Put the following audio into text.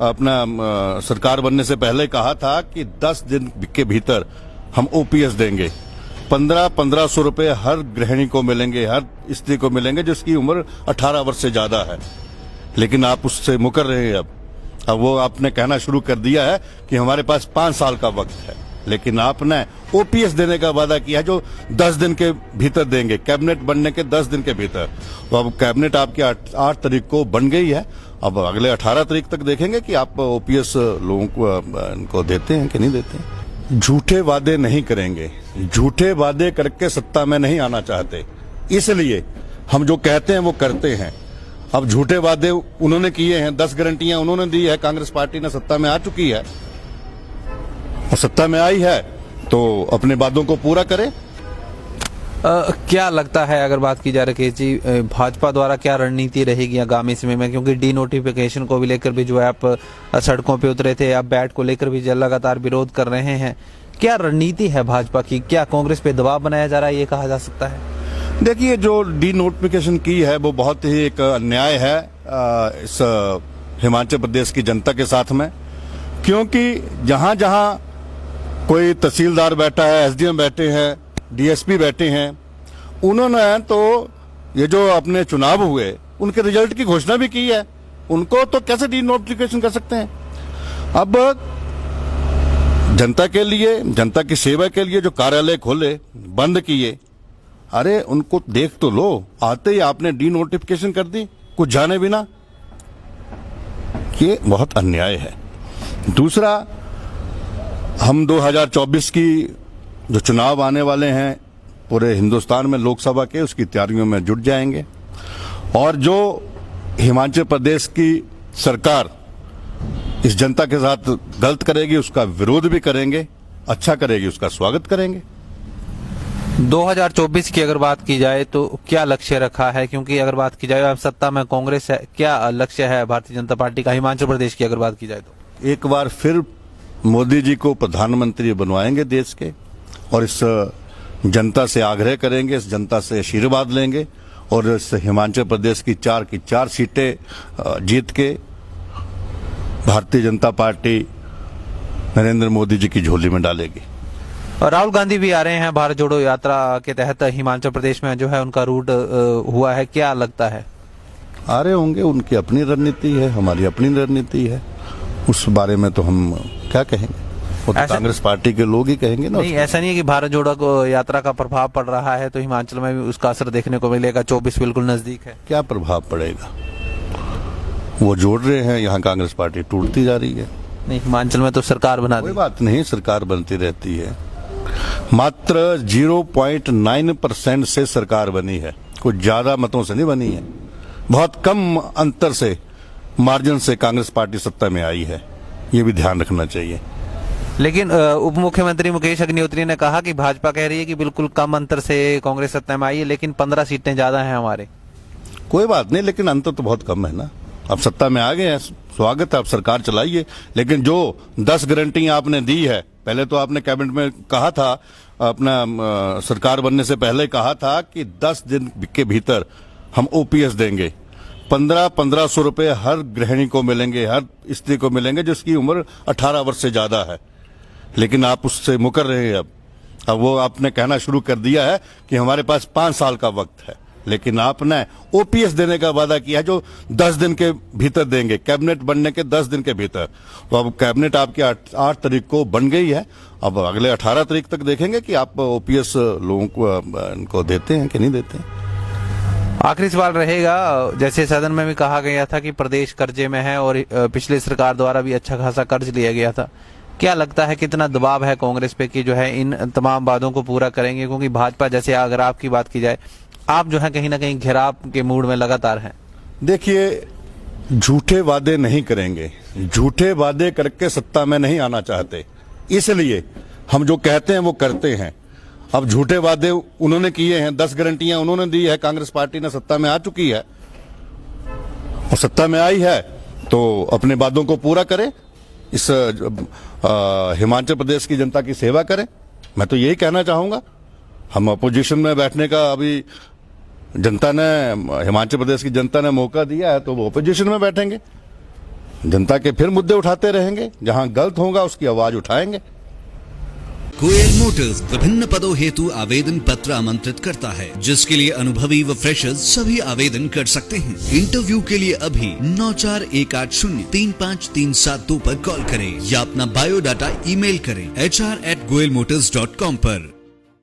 अपना सरकार बनने से पहले कहा था कि 10 दिन के भीतर हम ओपीएस देंगे। 1500 रुपए हर गृहिणी को मिलेंगे, हर स्त्री को मिलेंगे जिसकी उम्र 18 वर्ष से ज्यादा है। लेकिन आप उससे मुकर रहे हैं। अब वो आपने कहना शुरू कर दिया है कि हमारे पास 5 साल का वक्त है, लेकिन आपने ओपीएस देने का वादा किया है जो 10 दिन के भीतर देंगे, कैबिनेट बनने के 10 दिन के भीतर। तो अब कैबिनेट आपकी 8 तारीख को बन गई है। अब अगले 18 तारीख तक देखेंगे कि आप ओपीएस लोगों को देते हैं कि नहीं देते हैं। झूठे वादे नहीं करेंगे, झूठे वादे करके सत्ता में नहीं आना चाहते, इसलिए हम जो कहते हैं वो करते हैं। अब झूठे वादे उन्होंने किए हैं, 10 गारंटियां उन्होंने दी है, कांग्रेस पार्टी ने सत्ता में आ चुकी है और सत्ता में आई है तो अपने वादों को पूरा करे। क्या लगता है, अगर बात की जा रही जी, भाजपा द्वारा क्या रणनीति रहेगी आगामी समय में, क्योंकि डी नोटिफिकेशन को भी लेकर भी जो है आप सड़कों पे उतरे थे, आप बैट को लेकर भी लगातार विरोध कर रहे हैं, क्या रणनीति है भाजपा की? क्या कांग्रेस पे दबाव बनाया जा रहा है, ये कहा जा सकता है? देखिए, जो डी नोटिफिकेशन की है वो बहुत ही एक अन्याय है इस हिमाचल प्रदेश की जनता के साथ में, क्योंकि जहां जहां कोई तहसीलदार बैठा है, एसडीएम बैठे हैं, डीएसपी बैठे हैं, उन्होंने तो ये जो अपने चुनाव हुए उनके रिजल्ट की घोषणा भी की है। उनको तो कैसे डी नोटिफिकेशन कर सकते हैं? अब जनता के लिए, जनता की सेवा के लिए जो कार्यालय खोले, बंद किए, अरे उनको देख तो लो। आते ही आपने डी नोटिफिकेशन कर दी कुछ जाने बिना, ये बहुत अन्याय है। दूसरा, हम 2024 की जो चुनाव आने वाले हैं पूरे हिंदुस्तान में लोकसभा के, उसकी तैयारियों में जुट जाएंगे और जो हिमाचल प्रदेश की सरकार इस जनता के साथ गलत करेगी उसका विरोध भी करेंगे, अच्छा करेगी उसका स्वागत करेंगे। 2024 की अगर बात की जाए तो क्या लक्ष्य रखा है? क्योंकि अगर बात की जाए अब सत्ता में कांग्रेस है, क्या लक्ष्य है भारतीय जनता पार्टी का हिमाचल प्रदेश की अगर बात की जाए तो? एक बार फिर मोदी जी को प्रधानमंत्री बनवाएंगे देश के और इस जनता से आग्रह करेंगे, इस जनता से आशीर्वाद लेंगे और इस हिमाचल प्रदेश की 4 सीटें जीत के भारतीय जनता पार्टी नरेंद्र मोदी जी की झोली में डालेगी। और राहुल गांधी भी आ रहे हैं भारत जोड़ो यात्रा के तहत, हिमाचल प्रदेश में जो है उनका रूट हुआ है, क्या लगता है? आ रहे होंगे, उनकी अपनी रणनीति है, हमारी अपनी रणनीति है, उस बारे में तो हम क्या कहेंगे, वो तो कांग्रेस पार्टी के लोग ही कहेंगे ना। नहीं, ऐसा नहीं है कि भारत जोड़ो यात्रा का प्रभाव पड़ रहा है तो हिमाचल में भी उसका असर देखने को मिलेगा? 24 बिल्कुल नजदीक है। क्या प्रभाव पड़ेगा? वो जोड़ रहे हैं, यहाँ कांग्रेस पार्टी टूटती जा रही है। नहीं, हिमाचल में तो सरकार बना दी। कोई बात नहीं, सरकार बनती रहती है, मात्र 0.9% से सरकार बनी है, कुछ ज्यादा मतों से नहीं बनी है, बहुत कम अंतर से, मार्जिन से कांग्रेस पार्टी सत्ता में आई है, ये भी ध्यान रखना चाहिए। लेकिन उप मुख्यमंत्री मुकेश अग्निहोत्री ने कहा कि भाजपा कह रही है कि बिल्कुल कम अंतर से कांग्रेस सत्ता में आई है, लेकिन 15 सीटें ज्यादा हैं हमारे। कोई बात नहीं, लेकिन अंतर तो बहुत कम है ना। अब सत्ता में आ गए हैं, स्वागत है, आप सरकार चलाइए। लेकिन जो 10 गारंटियां आपने दी है, पहले तो आपने कैबिनेट में कहा था, अपना सरकार बनने से पहले कहा था कि 10 दिन के भीतर हम ओपीएस देंगे, 1500 रुपए हर गृहिणी को मिलेंगे, हर स्त्री को मिलेंगे जिसकी उम्र 18 वर्ष से ज्यादा है। लेकिन आप उससे मुकर रहे हैं। अब वो आपने कहना शुरू कर दिया है कि हमारे पास 5 साल का वक्त है, लेकिन आपने ओपीएस देने का वादा किया है जो 10 दिन के भीतर देंगे, कैबिनेट बनने के 10 दिन के भीतर। तो अब कैबिनेट आपकी 8 तारीख को बन गई है। अब अगले 18 तारीख तक देखेंगे कि आप ओपीएस लोगों को देते हैं कि नहीं देते हैं। आखिरी सवाल रहेगा, जैसे सदन में भी कहा गया था कि प्रदेश कर्जे में है और पिछली सरकार द्वारा भी अच्छा खासा कर्ज लिया गया था, क्या लगता है कितना दबाव है कांग्रेस पे कि जो है इन तमाम वादों को पूरा करेंगे? क्योंकि भाजपा, जैसे अगर आपकी बात की जाए, आप जो है कहीं ना कहीं घेराव के मूड में लगातार हैं। देखिए, झूठे वादे नहीं करेंगे, झूठे वादे करके सत्ता में नहीं आना चाहते, इसलिए हम जो कहते हैं वो करते हैं। अब झूठे वादे उन्होंने किए हैं, 10 गारंटियां उन्होंने दी है, कांग्रेस पार्टी ने सत्ता में आ चुकी है और सत्ता में आई है तो अपने वादों को पूरा करे, इस हिमाचल प्रदेश की जनता की सेवा करें। मैं तो यही कहना चाहूंगा। हम अपोजिशन में बैठने का अभी जनता ने, हिमाचल प्रदेश की जनता ने मौका दिया है तो वो अपोजिशन में बैठेंगे। जनता के फिर मुद्दे उठाते रहेंगे, जहां गलत होगा उसकी आवाज उठाएंगे। गोयल मोटर्स विभिन्न पदों हेतु आवेदन पत्र आमंत्रित करता है, जिसके लिए अनुभवी व फ्रेशर्स सभी आवेदन कर सकते हैं। इंटरव्यू के लिए अभी 9418035372 पर कॉल करें या अपना बायोडाटा ईमेल करें hr@goyalmotors.com पर।